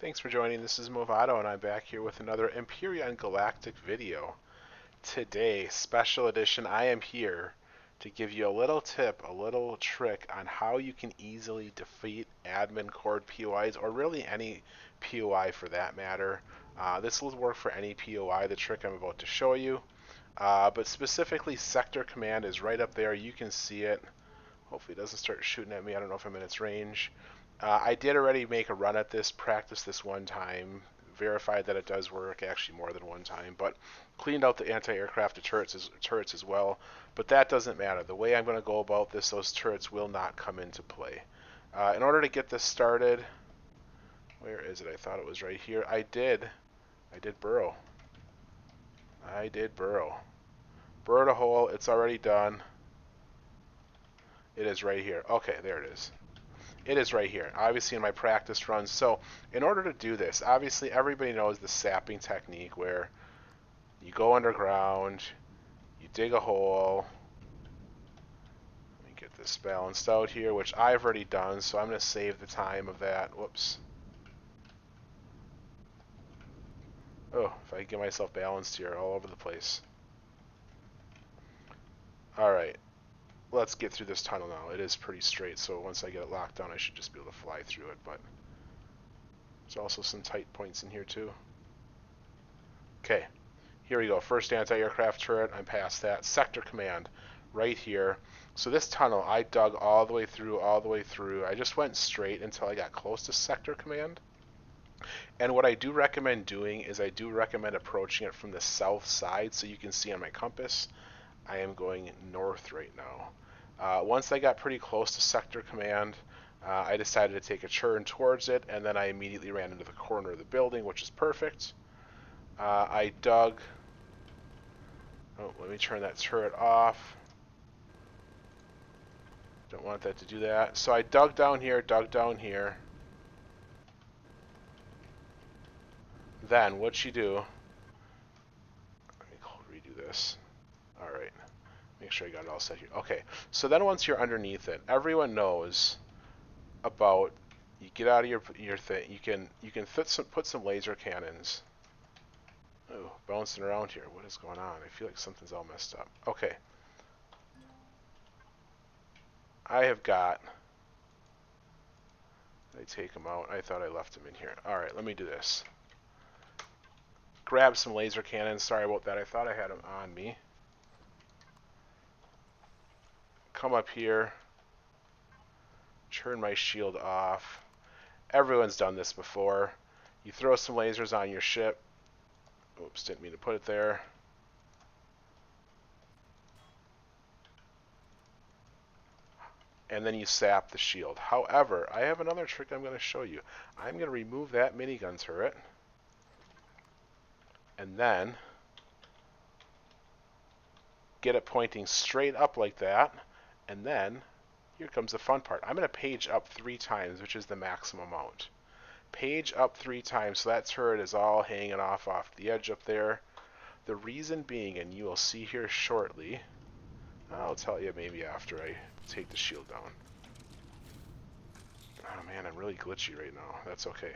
Thanks for joining. This is Movado, and I'm back here with another Empyrion Galactic video. Today, special edition, I am here to give you a little tip, a little trick on how you can easily defeat admin cord POIs, or really any POI for that matter. This will work for any POI, the trick I'm about to show you. But specifically, Sector Command is right up there. You can see it. Hopefully it doesn't start shooting at me. I don't know if I'm in its range. I did already make a run at this, practice this one time, verified that it does work, actually more than one time, but cleaned out the anti-aircraft turrets as well. But that doesn't matter. The way I'm going to go about this, those turrets will not come into play. In order to get this started, where is it? I thought it was right here. I did burrow. I did burrow. Burrowed a hole. It's already done. It is right here. Okay, there it is. It is right here, obviously in my practice runs. So in order to do this, obviously everybody knows the sapping technique where you go underground, you dig a hole. Let me get this balanced out here, which I've already done, so I'm going to save the time of that. Whoops. Oh, if I can get myself balanced here, all over the place. Alright, let's get through this tunnel now. It is pretty straight, so once I get it locked down, I should just be able to fly through it, but there's also some tight points in here too. Okay, here we go. First anti-aircraft turret. I'm past that. Sector Command, right here. So this tunnel, I dug all the way through, all the way through. I just went straight until I got close to Sector Command. And what I do recommend doing is I do recommend approaching it from the south side. So you can see on my compass, I am going north right now. Once I got pretty close to Sector Command, I decided to take a turn towards it, and then I immediately ran into the corner of the building, which is perfect. I dug. Oh, let me turn that turret off. Don't want that to do that. So I dug down here, dug down here. Then what you do, let me redo this. Alright, make sure I got it all set here. Okay, so then once you're underneath it, everyone knows about, you get out of your thing, you can put some laser cannons. Oh, bouncing around here. What is going on? I feel like something's all messed up. Okay. I have got... Did I take them out? I thought I left them in here. Alright, let me do this. Grab some laser cannons. Sorry about that. I thought I had them on me. Come up here. Turn my shield off. Everyone's done this before. You throw some lasers on your ship. Oops, didn't mean to put it there. And then you sap the shield. However, I have another trick I'm going to show you. I'm going to remove that minigun turret. And then get it pointing straight up like that. And then, here comes the fun part. I'm going to page up 3 times, which is the maximum amount. Page up 3 times, so that turret is all hanging off the edge up there. The reason being, and you will see here shortly, I'll tell you maybe after I take the shield down. Oh man, I'm really glitchy right now. That's okay.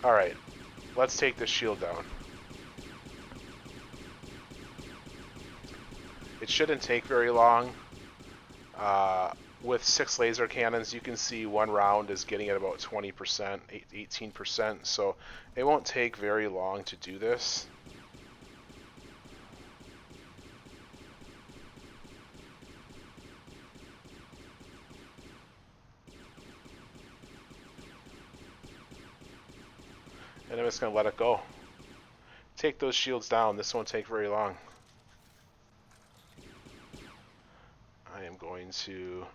Alright, let's take the shield down. It shouldn't take very long. With 6 laser cannons, you can see one round is getting at about 20%, 18%, so it won't take very long to do this. And I'm just going to let it go. Take those shields down. This won't take very long. I am going to...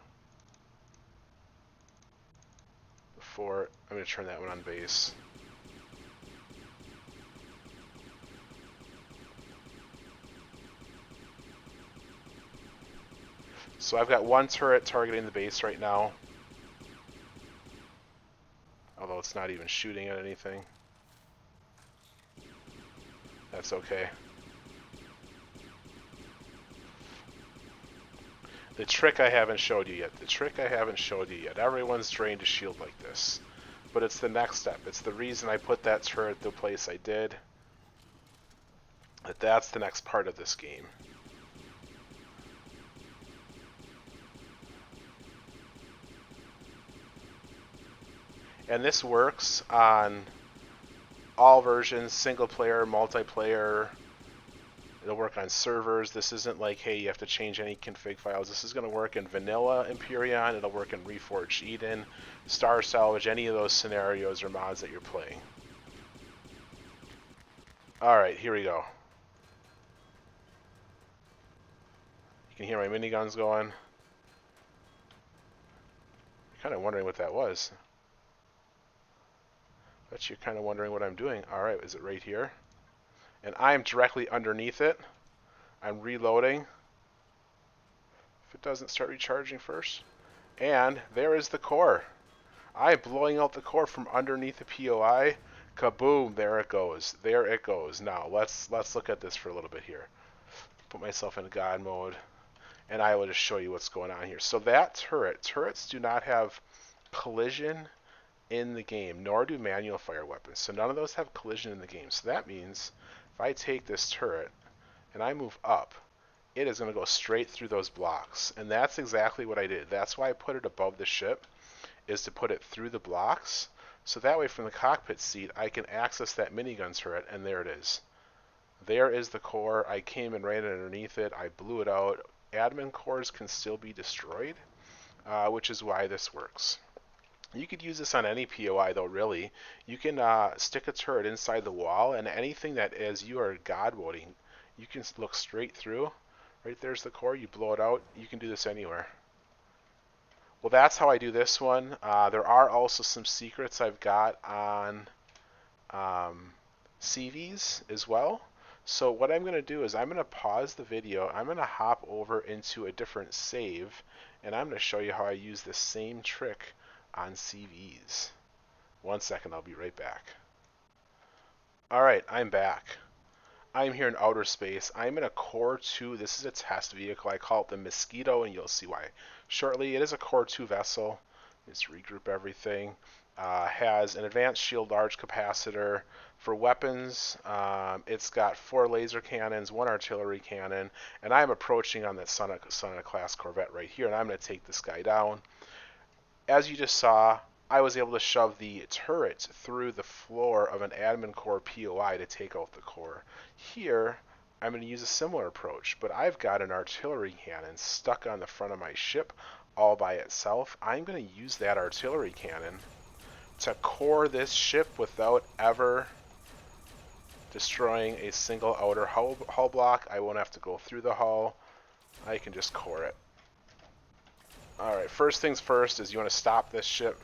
I'm going to turn that one on base. So I've got one turret targeting the base right now. Although it's not even shooting at anything. That's okay. The trick I haven't showed you yet. Everyone's drained a shield like this. but it's the next step. It's the reason I put that turret the place I did. That's the next part of this game. And this works on all versions, single player, multiplayer. It'll work on servers. This isn't like, hey, you have to change any config files. This is going to work in vanilla Empyrion. It'll work in Reforged Eden, Star Salvage, any of those scenarios or mods that you're playing. Alright, here we go. You can hear my miniguns going. You're kind of wondering what that was. Bet you're kind of wondering what I'm doing. Alright, is it right here? And I'm directly underneath it. I'm reloading. If it doesn't start recharging first. And there is the core. I'm blowing out the core from underneath the POI. Kaboom! There it goes. There it goes. Now let's look at this for a little bit here. Put myself in God mode, and I will just show you what's going on here. So that turrets do not have collision in the game, nor do manual fire weapons. So none of those have collision in the game. So that means if I take this turret and I move up, it is going to go straight through those blocks. And that's exactly what I did. That's why I put it above the ship, is to put it through the blocks. So that way from the cockpit seat, I can access that minigun turret, and there it is. There is the core. I came and ran underneath it. I blew it out. Admin cores can still be destroyed, which is why this works. You could use this on any POI though, really. You can stick a turret inside the wall, and anything that as you are God moding, you can look straight through. Right there's the core, you blow it out, you can do this anywhere. Well, that's how I do this one. There are also some secrets I've got on CVs as well. So what I'm going to do is I'm going to pause the video. I'm going to hop over into a different save, and I'm going to show you how I use the same trick on CVs. 1 second, I'll be right back. Alright, I'm back. I'm here in outer space. I'm in a Core 2. This is a test vehicle. I call it the Mosquito, and you'll see why shortly. It is a Core 2 vessel. Let's regroup everything. Has an advanced shield large capacitor. For weapons, it's got 4 laser cannons, 1 artillery cannon, and I'm approaching on that Sonnet class Corvette right here, and I'm going to take this guy down. As you just saw, I was able to shove the turret through the floor of an admin core POI to take out the core. Here, I'm going to use a similar approach, but I've got an artillery cannon stuck on the front of my ship all by itself. I'm going to use that artillery cannon to core this ship without ever destroying a single outer hull block. I won't have to go through the hull. I can just core it. Alright, first things first is you want to stop this ship.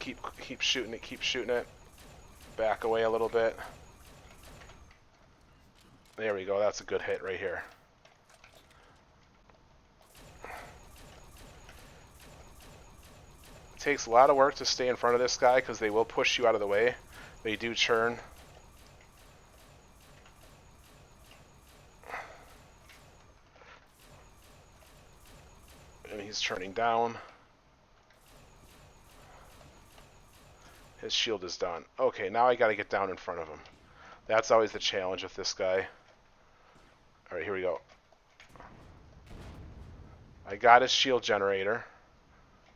Keep shooting it, keep shooting it. Back away a little bit. There we go, that's a good hit right here. It takes a lot of work to stay in front of this guy because they will push you out of the way. They do churn. And he's turning down. His shield is done. Okay, now I gotta get down in front of him. That's always the challenge with this guy. Alright, here we go. I got his shield generator.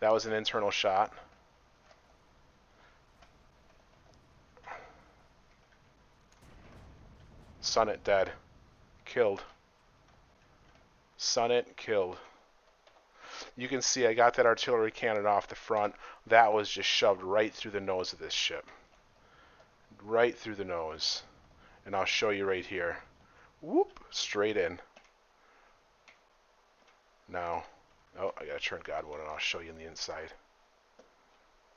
That was an internal shot. Sonnet dead. Killed. Sonnet killed. You can see I got that artillery cannon off the front. That was just shoved right through the nose of this ship. Right through the nose. And I'll show you right here. Whoop! Straight in. Now, oh, I gotta turn God mode and I'll show you in the inside.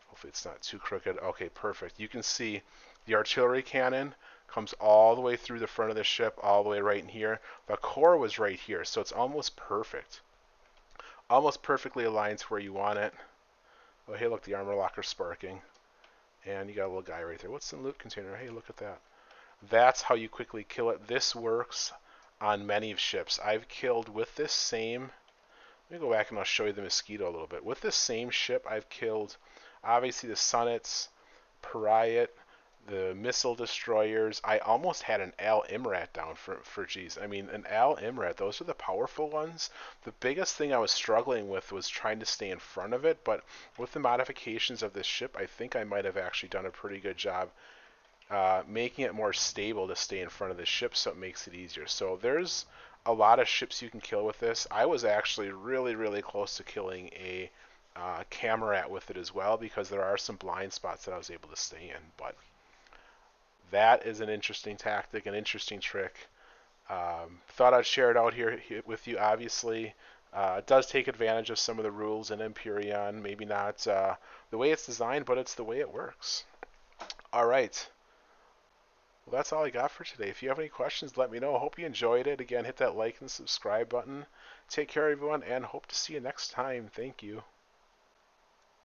Hopefully it's not too crooked. Okay, perfect. You can see the artillery cannon comes all the way through the front of the ship, all the way right in here. The core was right here, so it's almost perfect. Almost perfectly aligned to where you want it. Oh, hey, look, the armor locker's sparking. And you got a little guy right there. What's in the loot container? Hey, look at that. That's how you quickly kill it. This works on many ships. I've killed with this same Let me go back and I'll show you the Mosquito a little bit. With this same ship, I've killed, obviously, the Sunnets, Pariah, the missile destroyers. I almost had an Al Imrat down for G's. I mean, an Al Imrat, those are the powerful ones. The biggest thing I was struggling with was trying to stay in front of it, but with the modifications of this ship, I think I might have actually done a pretty good job making it more stable to stay in front of the ship, so it makes it easier. So there's a lot of ships you can kill with this. I was actually really, really close to killing a Camerat with it as well, because there are some blind spots that I was able to stay in. But that is an interesting tactic, an interesting trick. Thought I'd share it out here with you. Obviously, it does take advantage of some of the rules in Empyrion. Maybe not the way it's designed, but it's the way it works. All right. Well, that's all I got for today. If you have any questions, let me know. I hope you enjoyed it. Again, hit that like and subscribe button. Take care, everyone, and hope to see you next time. Thank you.